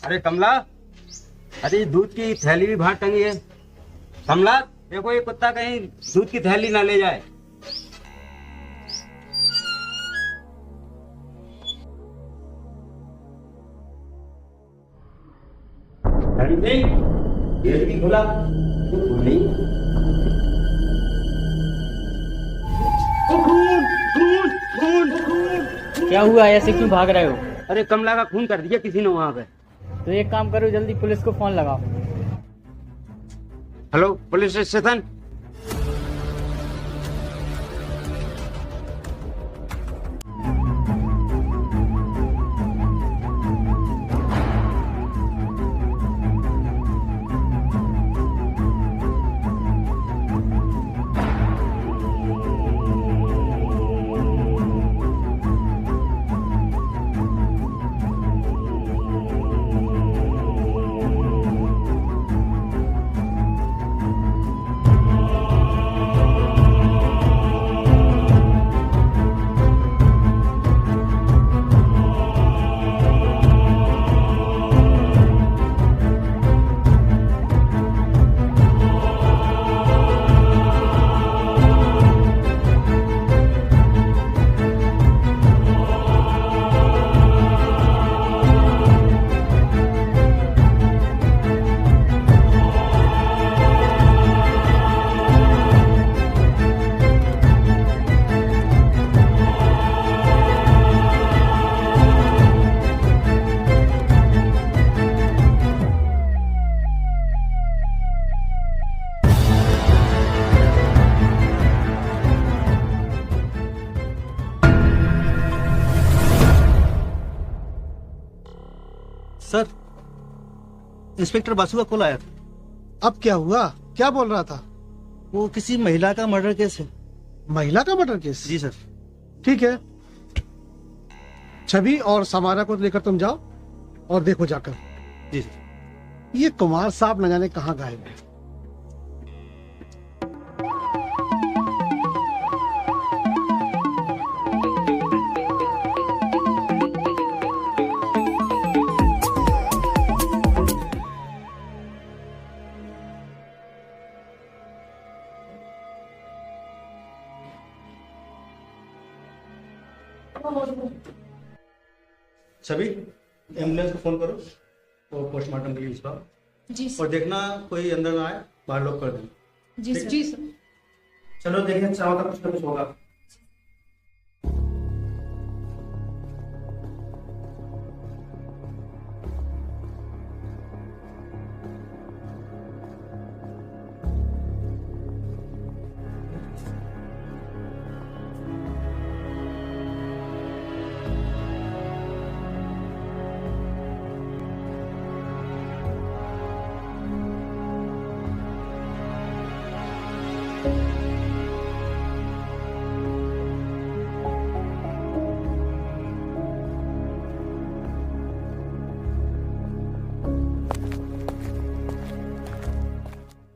अरे कमला, अरे दूध की थैली भी बाहर टंगी है। कमला देखो, ये कुत्ता कहीं दूध की थैली ना ले जाए। नहीं, गेट नहीं खुला तो खुल नहीं। खून खून खून खून। क्या हुआ? ऐसे क्यों भाग रहे हो? अरे कमला का खून कर दिया किसी ने वहां पे। तो एक काम करो, जल्दी पुलिस को फोन लगाओ। Hello police station. Sir, inspector Basu का कॉल आया था। अब क्या हुआ? क्या बोल रहा था? वो किसी महिला का मर्डर केस है। महिला का मर्डर केस? जी सर। ठीक है, छवि और समारा को लेकर तुम जाओ और देखो जाकर। जी सर। ये कुमार साहब न जाने कहाँ गायब है। छवि, एम्बुलेंस को फोन करो और पोस्टमार्टम के लिए भिजवाओ। जी और देखना कोई अंदर ना आए, बाहर लॉक कर देना। जी जी सर। चलो देखिए, चाहो तो कुछ ना कुछ होगा।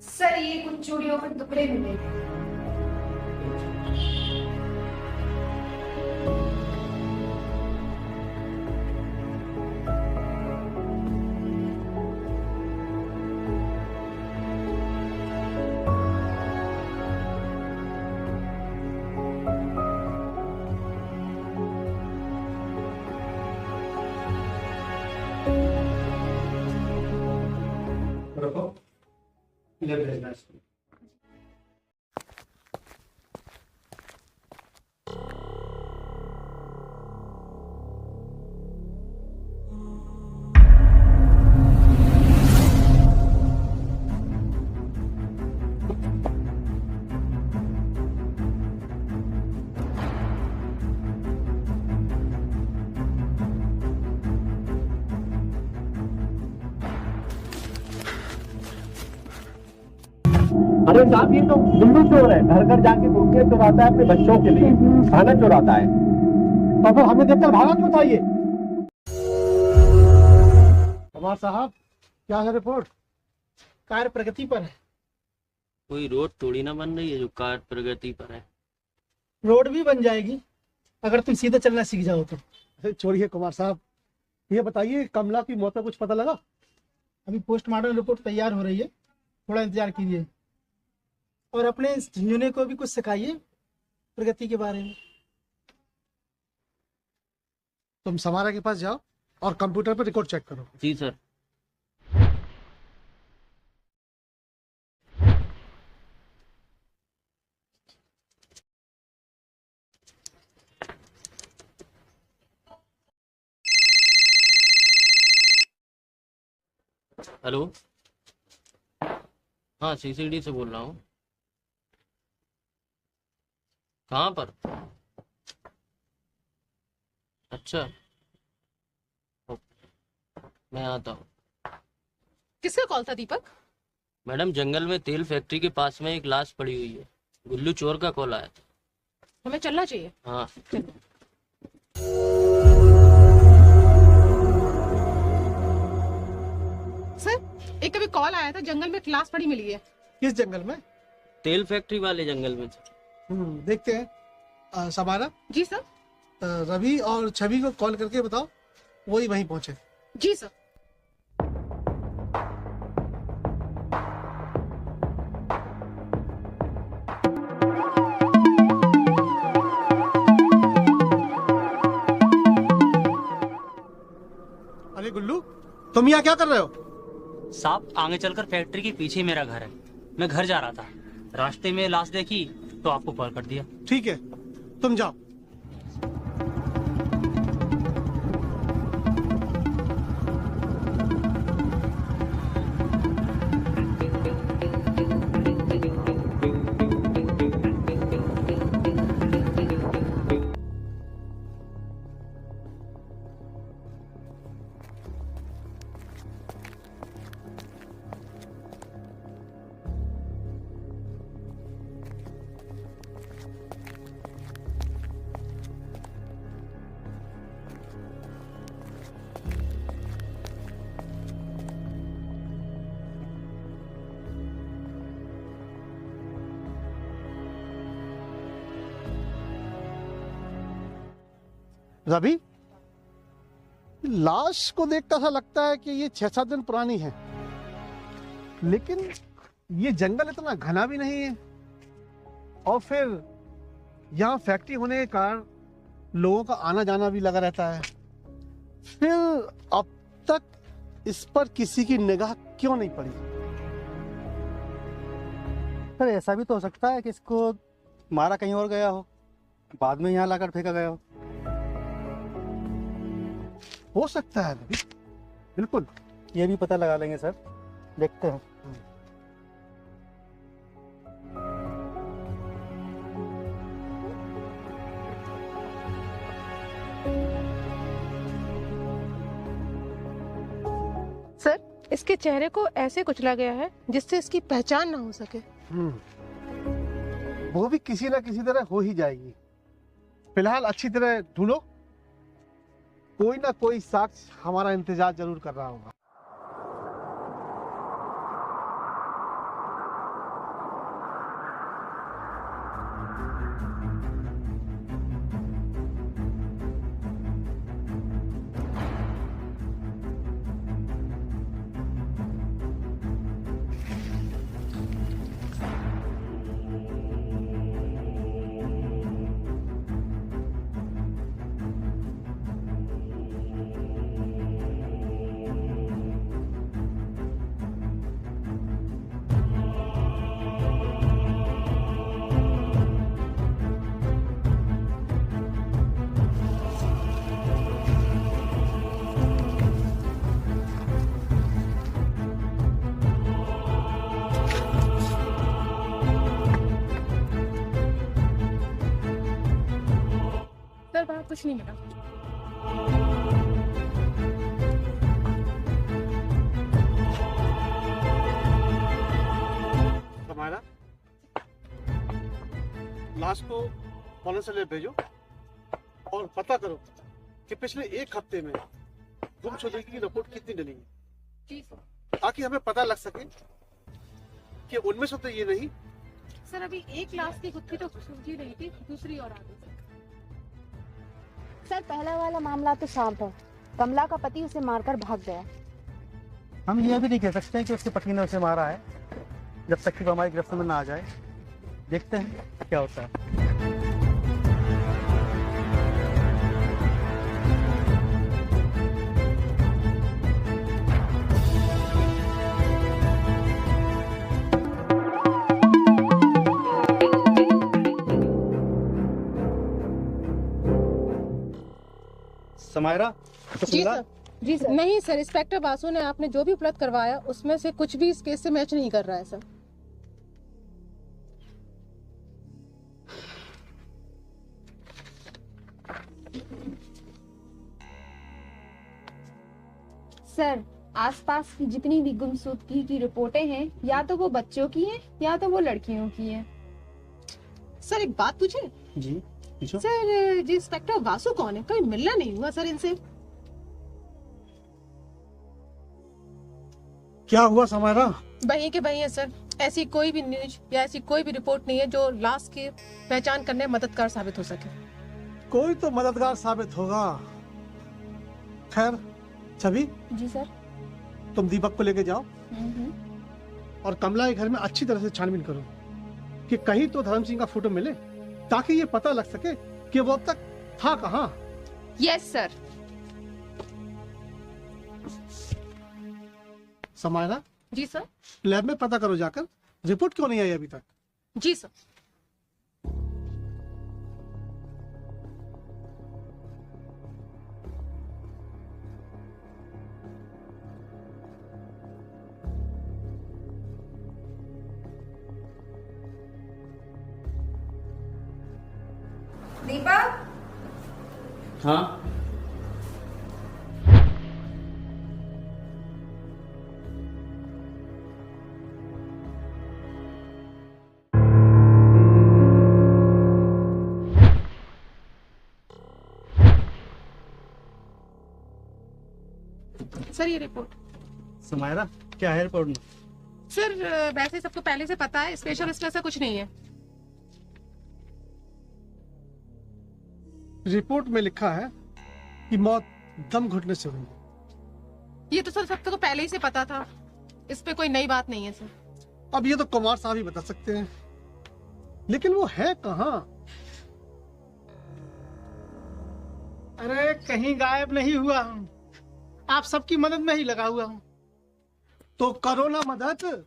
सर, ये कुछ चूड़ियों के टुकड़े मिले। रखो, ले भेजना इसको। अरे साहब, ये तो गुल्लू चोर है। घर घर जाके रोटियां चुराता है अपने बच्चों के लिए, खाना चुराता है। तो फिर हमें देखकर भागा क्यों था ये? कुमार साहब, क्या है रिपोर्ट? कार्य प्रगति पर है। कोई रोड थोड़ी ना बन रही है जो कार प्रगति पर है। रोड भी बन जाएगी अगर तुम सीधा चलना सीख जाओ तो। छोड़िए कुमार साहब, ये बताइए कमला की मौत का कुछ पता लगा? अभी पोस्टमार्टम रिपोर्ट तैयार हो रही है, थोड़ा इंतजार कीजिए। और अपने झुंझुने को भी कुछ सिखाइए प्रगति के बारे में। तुम समारा के पास जाओ और कंप्यूटर पर रिकॉर्ड चेक करो। जी सर। हेलो, हाँ सीसीडी से बोल रहा हूँ। कहाँ पर? अच्छा, मैं आता हूँ। किसका कॉल था दीपक? मैडम, जंगल में तेल फैक्ट्री के पास में एक लाश पड़ी हुई है। गुल्लू चोर का कॉल आया था। हमें चलना चाहिए। हाँ। सर, एक अभी कॉल आया था, जंगल में एक लाश पड़ी मिली है। किस जंगल में? तेल फैक्ट्री वाले जंगल में। देखते हैं। समारा, जी सर। रवि और छवि को कॉल करके बताओ, वही वहीं पहुंचे। जी सर। अरे गुल्लू, तुम यहाँ क्या कर रहे हो? साहब, आगे चलकर फैक्ट्री के पीछे ही मेरा घर है। मैं घर जा रहा था, रास्ते में लाश देखी तो आपको कॉल कर दिया। ठीक है, तुम जाओ। रवि, लाश को देखकर ऐसा लगता है कि ये 6-7 दिन पुरानी है, लेकिन ये जंगल इतना घना भी नहीं है, और फिर यहाँ फैक्ट्री होने के कारण लोगों का आना जाना भी लगा रहता है। फिर अब तक इस पर किसी की निगाह क्यों नहीं पड़ी? सर, ऐसा भी तो हो सकता है कि इसको मारा कहीं और गया हो, बाद में यहाँ लाकर फेंका गया हो सकता है रवि, बिल्कुल। ये भी पता लगा लेंगे सर, देखते हैं। सर, इसके चेहरे को ऐसे कुचला गया है जिससे इसकी पहचान ना हो सके। वो भी किसी ना किसी तरह हो ही जाएगी। फिलहाल अच्छी तरह ढूंढो, कोई ना कोई साक्ष्य हमारा इंतजार जरूर कर रहा होगा। सर, वहाँ कुछ नहीं मिला। हमारा लाश को फॉरेंसिक भेजो और पता करो कि पिछले 1 हफ्ते में गुमशुदगी की रिपोर्ट कितनी डली है, जी सर। ताकि हमें पता लग सके कि उनमें से तो ये नहीं। सर, अभी एक लाश की गुत्थी तो सुलझी रही थी, दूसरी और आ गई। सर, पहला वाला मामला तो साफ है, कमला का पति उसे मारकर भाग गया। हम ये भी नहीं कह सकते कि उसके पति ने उसे मारा है, जब तक कि वो हमारी गिरफ्त में ना आ जाए। देखते हैं क्या होता है। समायरा, कुछ जी मिला? सर। जी सर। नहीं सर, इंस्पेक्टर बासु ने आपने जो भी उपलब्ध करवाया उसमें से कुछ भी इस केस से मैच नहीं कर रहा है सर। सर, आसपास की जितनी भी गुमशुदगी की रिपोर्टें हैं, या तो वो बच्चों की हैं या तो वो लड़कियों की हैं। सर एक बात पूछे? जी पूछो। सर जी इंस्पेक्टर बासु कौन है? कभी मिलना नहीं हुआ सर इनसे। क्या हुआ समायरा? वही के वही है सर। ऐसी कोई भी न्यूज या ऐसी कोई भी रिपोर्ट नहीं है जो लाश की पहचान करने में मददगार साबित हो सके। कोई तो मददगार साबित होगा। खैर छवि, जी सर। तुम दीपक को लेके जाओ और कमला के घर में अच्छी तरह से छानबीन करो कि कहीं तो धर्म सिंह का फोटो मिले, ताकि ये पता लग सके कि वो अब तक था कहाँ। Yes sir. समायरा, जी सर। लैब में पता करो जाकर रिपोर्ट क्यों नहीं आई अभी तक। जी सर। दीपक, हाँ सर ये रिपोर्ट। समायरा, क्या है रिपोर्ट में? सर वैसे सबको पहले से पता है, स्पेशल इसमें ऐसा कुछ नहीं है। रिपोर्ट में लिखा है कि मौत दम घुटने से हुई। ये तो सर सबको पहले ही से पता था, इस पे कोई नई बात नहीं है सर। अब ये तो कुमार साहब ही बता सकते हैं, लेकिन वो है कहाँ? अरे कहीं गायब नहीं हुआ हूँ, आप सबकी मदद में ही लगा हुआ हूँ। तो करो ना मदद।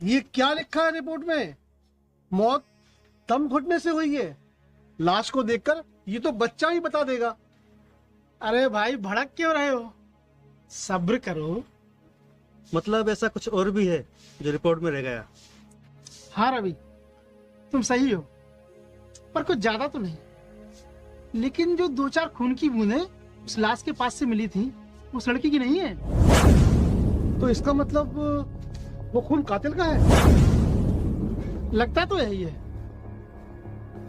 ये क्या लिखा है रिपोर्ट में? मौत दम घुटने से हुई है। लाश को देखकर ये तो बच्चा ही बता देगा। अरे भाई भड़क क्यों रहे हो? सब्र करो। मतलब ऐसा कुछ और भी है जो रिपोर्ट में रह गया? हाँ रवि, तुम सही हो, पर कुछ ज्यादा तो नहीं। लेकिन जो 2-4 खून की बूंदें उस लाश के पास से मिली थी, उस लड़की की नहीं है। तो इसका मतलब वो खून कातिल का है। लगता तो यही है।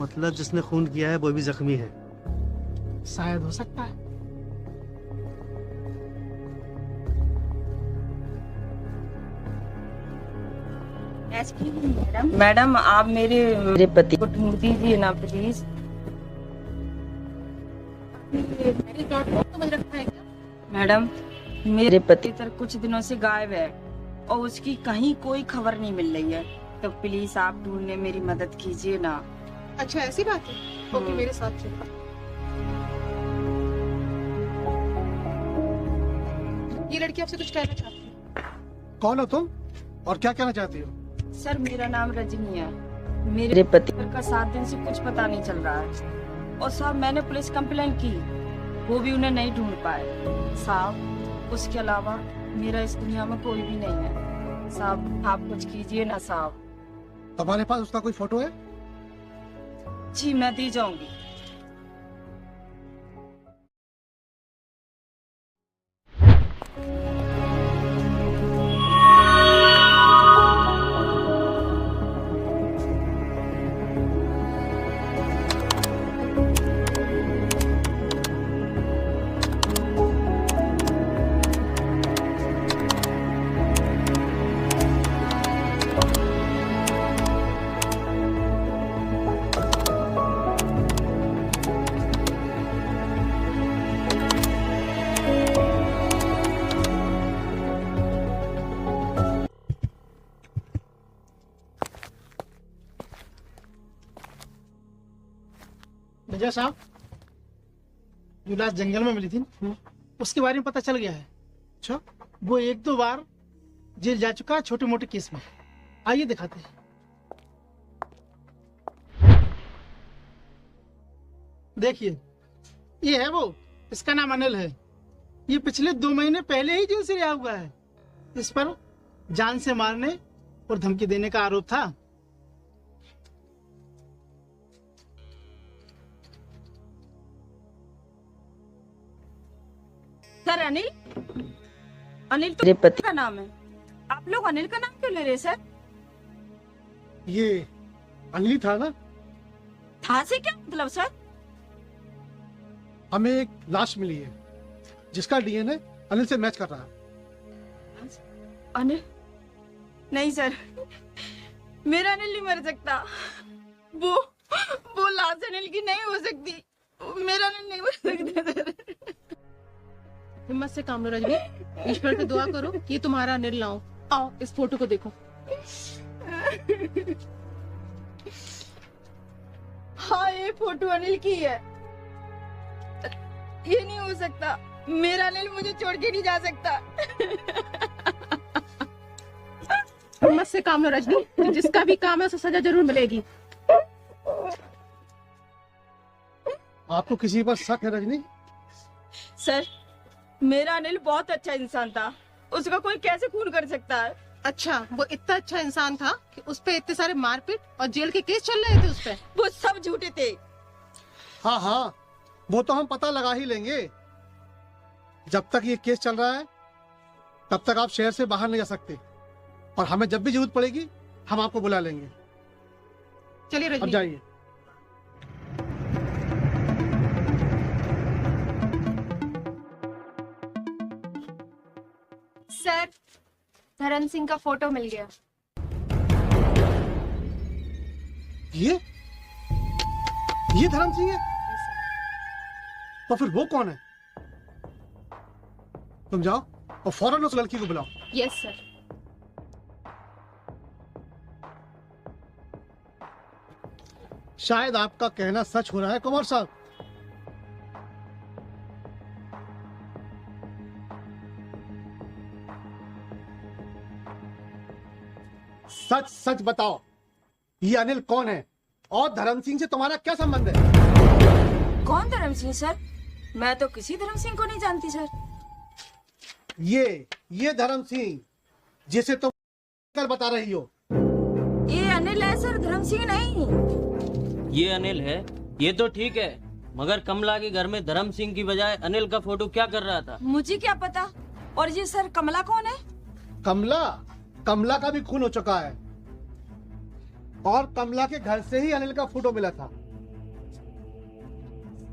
मतलब जिसने खून किया है वो भी जख्मी है। शायद हो सकता है। मैडम आप मेरे पति को ढूंढ दीजिए ना प्लीज। मेरी डॉट को समझ रखा है क्या? मैडम मेरे पति तर कुछ दिनों से गायब है और उसकी कहीं कोई खबर नहीं मिल रही है, तो प्लीज आप ढूंढने मेरी मदद कीजिए ना। अच्छा ऐसी बात है, ओके मेरे साथ चलो। ये लड़की आपसे कुछ कहना चाहती है। कौन हो तुम और क्या कहना चाहती हो? सर मेरा नाम रजनी है। मेरे पति का 7 दिन से कुछ पता नहीं चल रहा है और साहब मैंने पुलिस कंप्लेंट की, वो भी उन्हें नहीं ढूंढ पाए साहब। उसके अलावा मेरा इस दुनिया में कोई भी नहीं है साहब, आप कुछ कीजिए ना साहब। तुम्हारे पास उसका कोई फोटो है? जी मैं दी जाऊंगी। विजय साहब, जो लाश जंगल में मिली थी उसके बारे में पता चल गया है। अच्छा, वो 1-2 बार जेल जा चुका है छोटे मोटे केस में। आइए दिखाते हैं। देखिए, ये है वो, इसका नाम अनिल है। ये पिछले 2 महीने पहले ही जेल से रिहा हुआ है। इस पर जान से मारने और धमकी देने का आरोप था। सर अनिल, अनिल तो मेरे पति का नाम है। आप लोग अनिल का नाम क्यों ले रहे सर? ये अनिल था ना? था से क्या मतलब सर? हमें एक लाश मिली है जिसका डीएनए अनिल से मैच कर रहा है। अनिल? नहीं सर, मेरा अनिल नहीं मर सकता। वो लाश अनिल की नहीं हो सकती। मेरा अनिल नहीं मर सकता सर। हिम्मत से काम लो रजनी, ईश्वर से दुआ करो कि तुम्हारा अनिल ना हो। आओ इस फोटो को देखो। हाँ, ये फोटो अनिल की है। ये नहीं हो सकता, मेरा अनिल मुझे छोड़ के नहीं जा सकता। हिम्मत से काम लो रजनी, जिसका भी काम है उसे सजा जरूर मिलेगी। आपको किसी पर शक है रजनी? सर, मेरा अनिल बहुत अच्छा इंसान था। उसका कोई कैसे खून कर सकता है? अच्छा, वो इतना अच्छा इंसान था कि उस पे इतने सारे मारपीट और जेल के केस चल रहे थे उस पे। वो सब झूठे थे। हाँ हाँ, वो तो हम पता लगा ही लेंगे। जब तक ये केस चल रहा है तब तक आप शहर से बाहर नहीं जा सकते, और हमें जब भी जरूरत पड़ेगी हम आपको बुला लेंगे। चलिए अब रजनी, जाइए। सर, धर्म सिंह का फोटो मिल गया। ये धर्म सिंह है? तो फिर वो कौन है? तुम जाओ और फौरन उस लड़की को बुलाओ। Yes sir. शायद आपका कहना सच हो रहा है कुमार साहब। सच सच बताओ, ये अनिल कौन है और धर्म सिंह से तुम्हारा क्या संबंध है? कौन धर्म सिंह सर? मैं तो किसी धर्म सिंह को नहीं जानती सर। ये धर्म सिंह जिसे तुम कल बता रही हो। ये अनिल है सर, धर्म सिंह नहीं। ये अनिल है, ये तो ठीक है, मगर कमला के घर में धर्म सिंह की बजाय अनिल का फोटो क्या कर रहा था? मुझे क्या पता। और ये सर कमला कौन है? कमला का भी खून हो चुका है, और कमला के घर से ही अनिल का फोटो मिला था।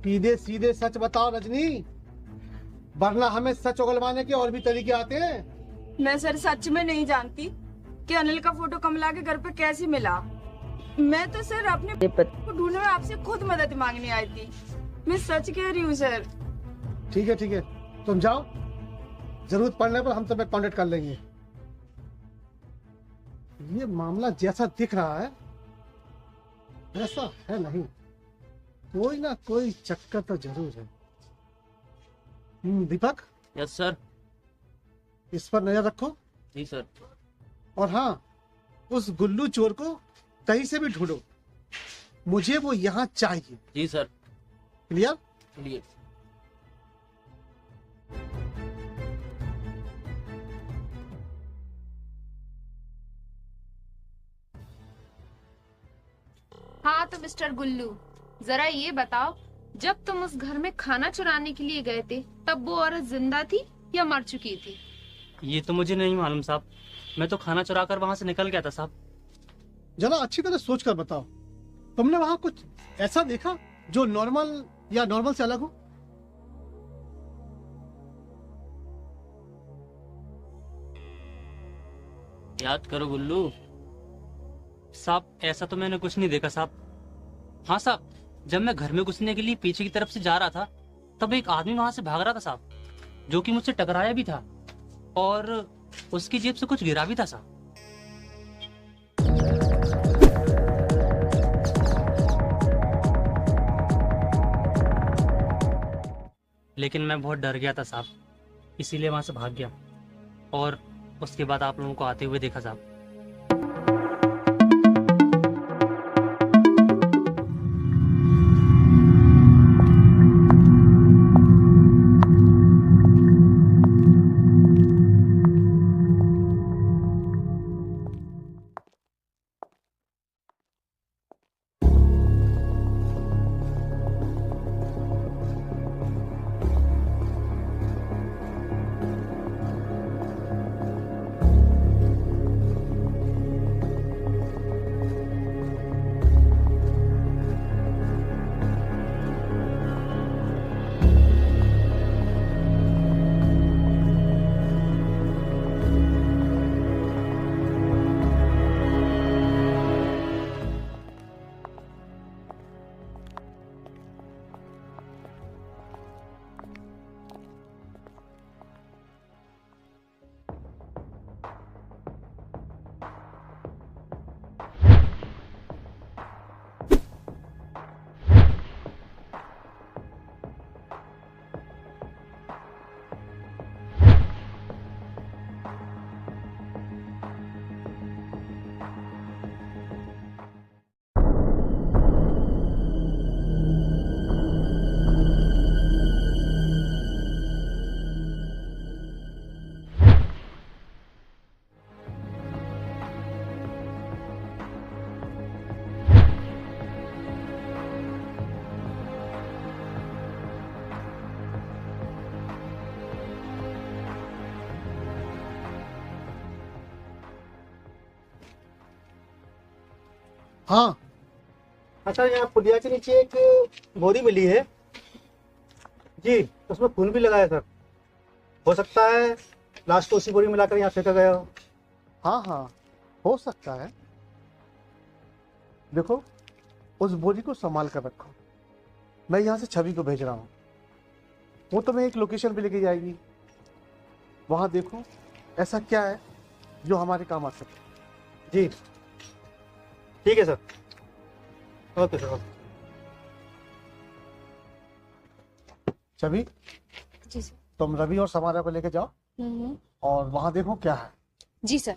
सीधे सीधे सच बताओ रजनी, वरना हमें सच उगलवाने के और भी तरीके आते हैं। मैं सर सच में नहीं जानती कि अनिल का फोटो कमला के घर पे कैसे मिला। मैं तो सर अपने पति को ढूंढने में आपसे खुद मदद मांगने आई थी। मैं सच कह रही हूँ सर। ठीक है, तुम जाओ, जरूरत पड़ने पर हम तुम्हें कांटेक्ट कर लेंगे। ये मामला जैसा दिख रहा है वैसा है नहीं, कोई ना कोई चक्कर तो जरूर है। दीपक। Yes sir. इस पर नजर रखो। जी सर। और हाँ, उस गुल्लू चोर को कहीं से भी ढूंढो, मुझे वो यहाँ चाहिए। जी सर। क्लियर? क्लियर। हाँ तो मिस्टर गुल्लू, जरा ये बताओ, जब तुम उस घर में खाना चुराने के लिए गए थे तब वो औरत जिंदा थी या मर चुकी थी? ये तो मुझे नहीं मालूम साहब, मैं तो खाना चुरा कर वहाँ से निकल गया था साहब। जरा अच्छी तरह सोच कर बताओ, तुमने वहाँ कुछ ऐसा देखा जो नॉर्मल या नॉर्मल से अलग हो? याद करो गुल्लू। साहब ऐसा तो मैंने कुछ नहीं देखा साहब। हाँ साहब, जब मैं घर में घुसने के लिए पीछे की तरफ से जा रहा था तब एक आदमी वहां से भाग रहा था साहब, जो कि मुझसे टकराया भी था और उसकी जेब से कुछ गिरा भी था साहब। लेकिन मैं बहुत डर गया था साहब, इसीलिए वहाँ से भाग गया और उसके बाद आप लोगों को आते हुए देखा साहब। हाँ अच्छा, यहाँ पुलिया के नीचे एक बोरी मिली है जी, उसमें खून भी लगा है सर। हो सकता है लास्ट को उसी बोरी में लाकर यहाँ फेंका गया हो। हाँ हाँ, हो सकता है। देखो, उस बोरी को संभाल कर रखो, मैं यहाँ से छवि को भेज रहा हूँ, वो तुम्हें एक लोकेशन पे लेके जाएगी। वहाँ देखो ऐसा क्या है जो हमारे काम आ सके। जी ठीक है सर, ओके सर। छवि, जी सर। तुम रवि और समारा को लेके जाओ और वहाँ देखो क्या है। जी सर।